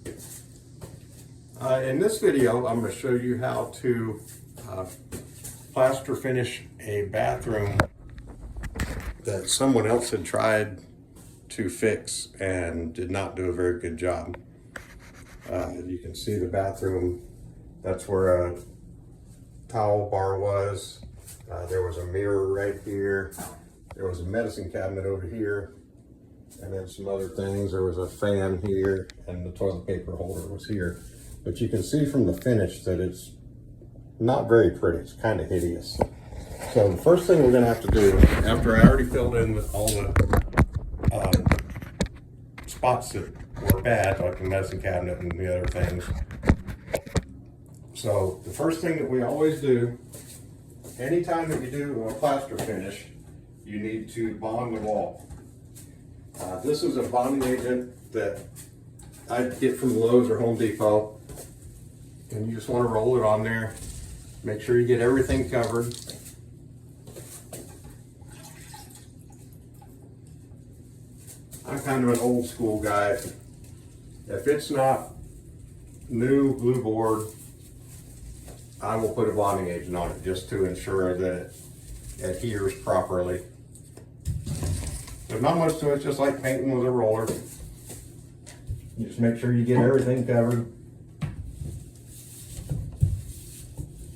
In this video, I'm going to show you how to plaster finish a bathroom that someone else had tried to fix and did not do a very good job. You can see the bathroom, that's where a towel bar was. There was a mirror right here. There was a medicine cabinet over here. And then some other things. There was a fan here and the toilet paper holder was here. But you can see from the finish that it's not very pretty. It's kind of hideous. So the first thing we're going to have to do, after I already filled in with all the spots that were bad, like the medicine cabinet and the other things. So the first thing that we always do, anytime that you do a plaster finish, you need to bond the wall. This is a bonding agent that I get from Lowe's or Home Depot. And you just want to roll it on there. Make sure you get everything covered. I'm kind of an old school guy. If it's not new glue board, I will put a bonding agent on it just to ensure that it adheres properly. There's not much to it, just like painting with a roller. You just make sure you get everything covered.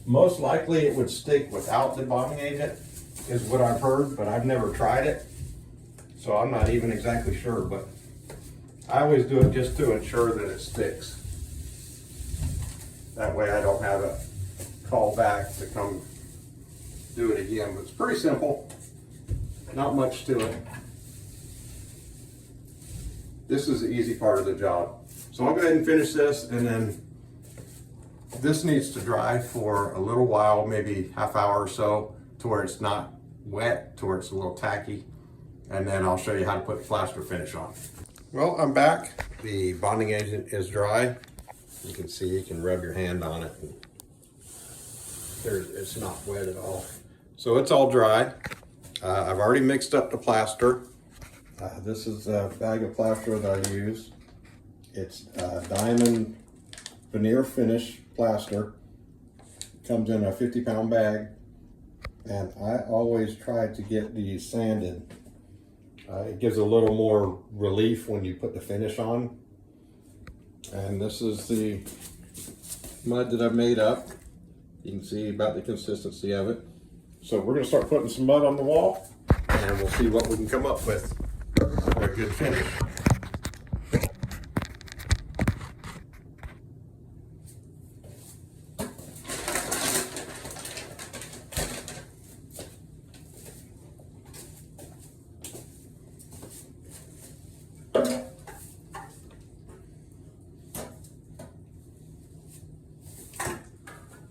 Most likely it would stick without the bonding agent, is what I've heard, but I've never tried it. So I'm not even exactly sure, but I always do it just to ensure that it sticks. That way I don't have to call back to come do it again. But it's pretty simple, not much to it. This is the easy part of the job. So I'll go ahead and finish this, and then this needs to dry for a little while, maybe half hour or so, to where it's not wet, to where it's a little tacky. And then I'll show you how to put plaster finish on. Well, I'm back. The bonding agent is dry. You can see, you can rub your hand on it. It's not wet at all. So it's all dry. I've already mixed up the plaster. This is a bag of plaster that I use. It's diamond veneer finish plaster. It comes in a 50-pound bag. And I always try to get these sanded. It gives a little more relief when you put the finish on. And this is the mud that I've made up. You can see about the consistency of it. So we're going to start putting some mud on the wall, and we'll see what we can come up with for a good finish.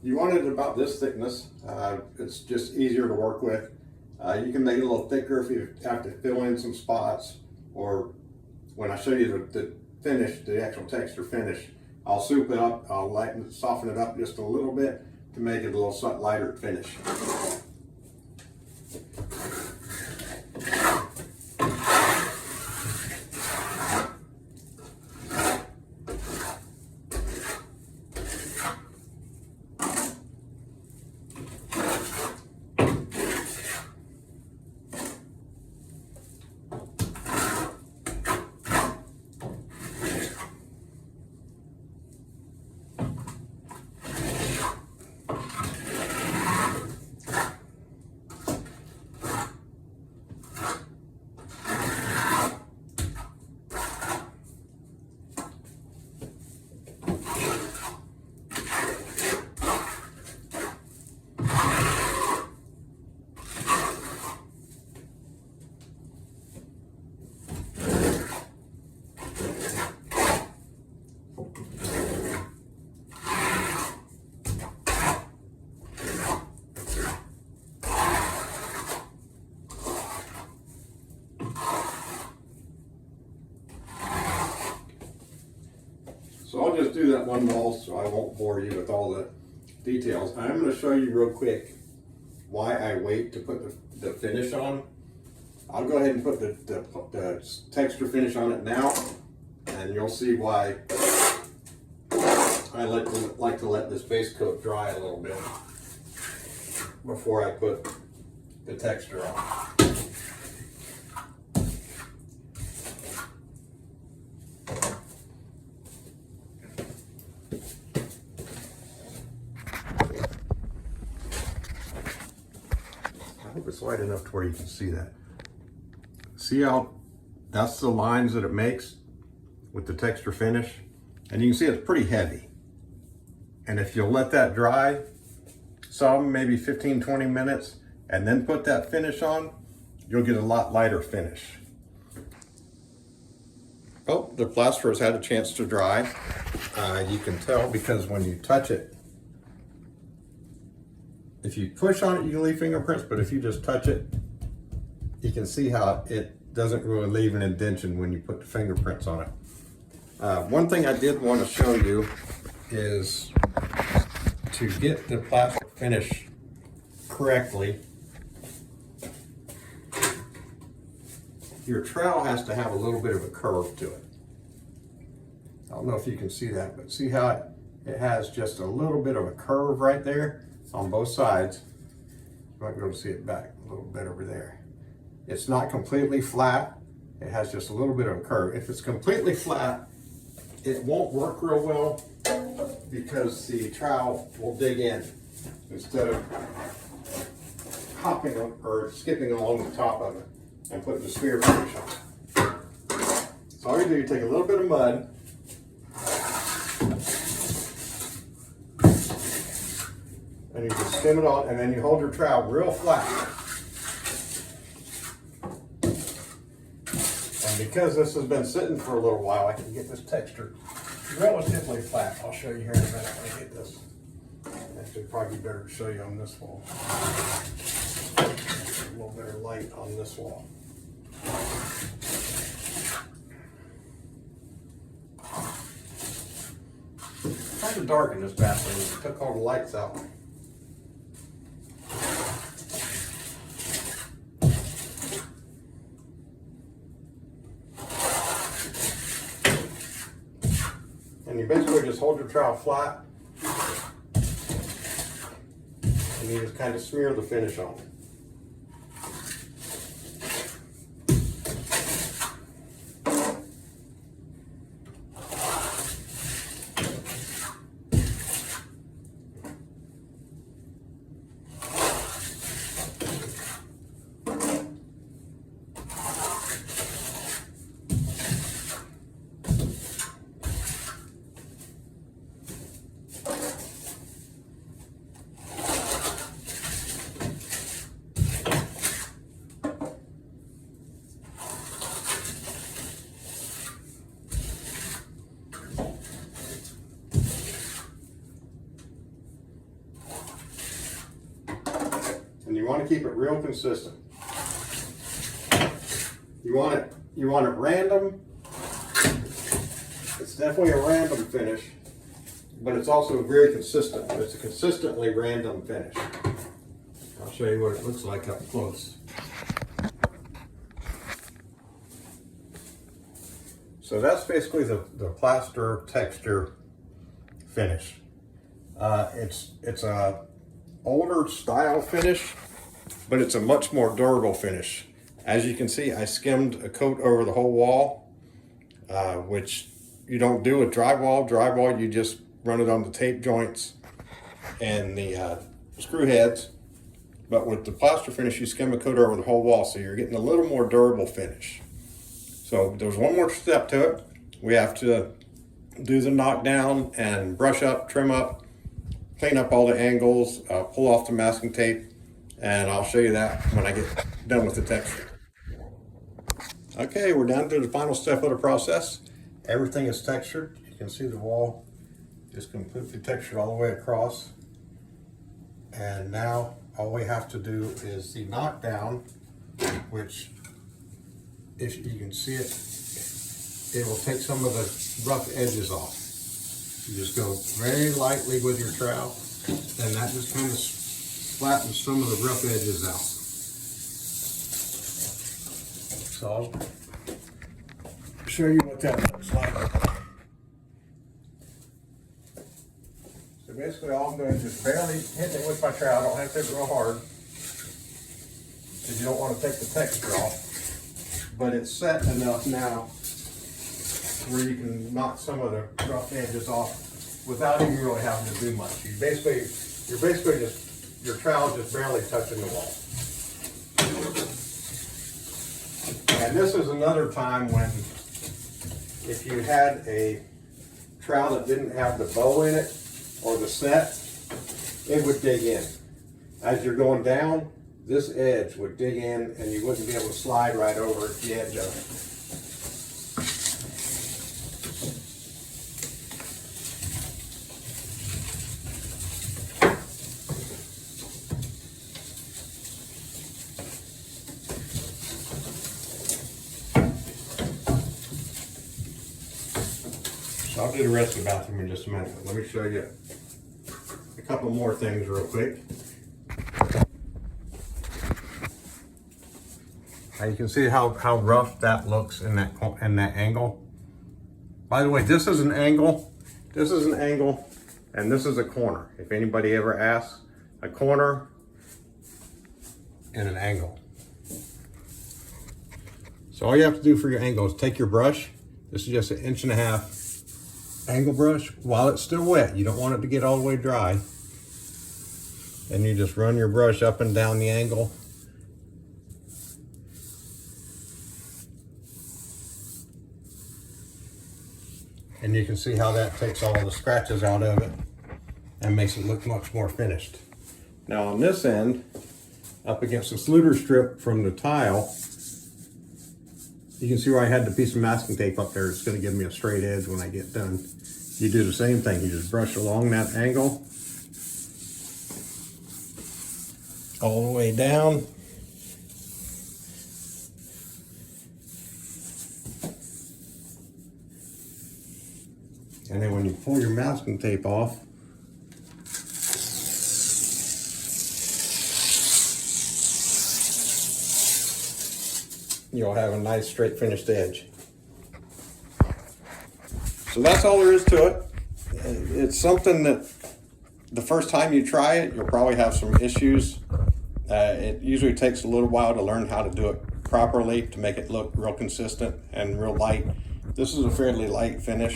You want it about this thickness. It's just easier to work with. You can make it a little thicker if you have to fill in some spots, or when I show you the finish, the actual texture finish, I'll soup it up, I'll soften it up just a little bit to make it a little lighter finish. So I'll just do that one wall so I won't bore you with all the details. I'm going to show you real quick why I wait to put the finish on. I'll go ahead and put the texture finish on it now, and you'll see why I like to let this base coat dry a little bit before I put the texture on. I hope it's light enough to where you can see that. See how that's the lines that it makes with the texture finish? And you can see it's pretty heavy. And if you'll let that dry some, maybe 15-20 minutes, and then put that finish on, you'll get a lot lighter finish. Oh, the plaster has had a chance to dry. You can tell because when you touch it, if you push on it, you can leave fingerprints, but if you just touch it, you can see how it doesn't really leave an indentation when you put the fingerprints on it. One thing I did want to show you is to get the plaster finish correctly, your trowel has to have a little bit of a curve to it. I don't know if you can see that, but see how it has just a little bit of a curve right there on both sides. You might be able to see it back a little bit over there. It's not completely flat. It has just a little bit of a curve. If it's completely flat, it won't work real well because the trowel will dig in instead of hopping or skipping along the top of it and putting the smear finish on. So all you do, you take a little bit of mud and you just skim it on, and then you hold your trowel real flat. And because this has been sitting for a little while, I can get this texture relatively flat. I'll show you here in a minute when I get this. Actually, probably better to show you on this wall. A little better light on this wall. Kind of dark in this bathroom. Took all the lights out. And you basically just hold your trowel flat and you just kind of smear the finish on it. And you want to keep it real consistent. You want it random. It's definitely a random finish, but it's also very consistent. It's a consistently random finish. I'll show you what it looks like up close. So that's basically the plaster texture finish. It's a older style finish, but it's a much more durable finish. As you can see, I skimmed a coat over the whole wall, which you don't do with drywall. Drywall, you just run it on the tape joints and the screw heads. But with the plaster finish, you skim a coat over the whole wall, so you're getting a little more durable finish. So there's one more step to it. We have to do the knockdown and brush up, trim up, clean up all the angles, pull off the masking tape, and I'll show you that when I get done with the texture. Okay, we're down to the final step of the process. Everything is textured. You can see the wall is completely textured all the way across. And now all we have to do is the knockdown, which, if you can see it, it will take some of the rough edges off. You just go very lightly with your trowel, and that just kind of flattens some of the rough edges out. So I'll show you what that looks like. basically all I'm doing is just barely hitting it with my trowel. I don't have to hit it real hard, because you don't want to take the texture off. But it's set enough now where you can knock some of the rough edges off without even really having to do much. You're basically just, your trowel just barely touching the wall. And this is another time when, if you had a trowel that didn't have the bow in it or the set, it would dig in. As you're going down, this edge would dig in and you wouldn't be able to slide right over the edge of it. So I'll do the rest of the bathroom in just a minute. Let me show you a couple more things real quick. Now you can see how rough that looks in that angle. By the way, this is an angle, and this is a corner. If anybody ever asks, a corner and an angle. So all you have to do for your angle is take your brush. This is just 1.5 inch angle brush while it's still wet. You don't want it to get all the way dry. And you just run your brush up and down the angle. And you can see how that takes all the scratches out of it and makes it look much more finished. Now on this end, up against the sluter strip from the tile, you can see where I had the piece of masking tape up there. It's going to give me a straight edge when I get done. You do the same thing. You just brush along that angle all the way down. And then when you pull your masking tape off, you'll have a nice straight finished edge. So that's all there is to it. It's something that the first time you try it, you'll probably have some issues. It usually takes a little while to learn how to do it properly to make it look real consistent and real light. This is a fairly light finish.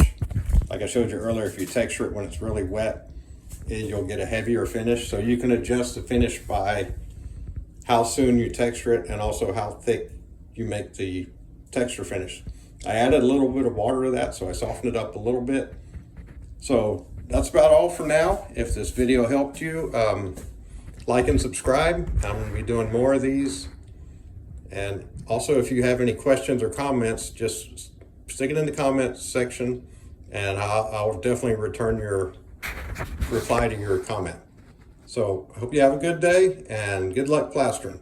Like I showed you earlier, if you texture it when it's really wet, you'll get a heavier finish. So you can adjust the finish by how soon you texture it and also how thick you make the texture finish. I added a little bit of water to that, so I softened it up a little bit. So that's about all for now. If this video helped you, like and subscribe. I'm going to be doing more of these. And also, if you have any questions or comments, just stick it in the comments section, and I'll definitely reply to your comment. So I hope you have a good day, and good luck plastering.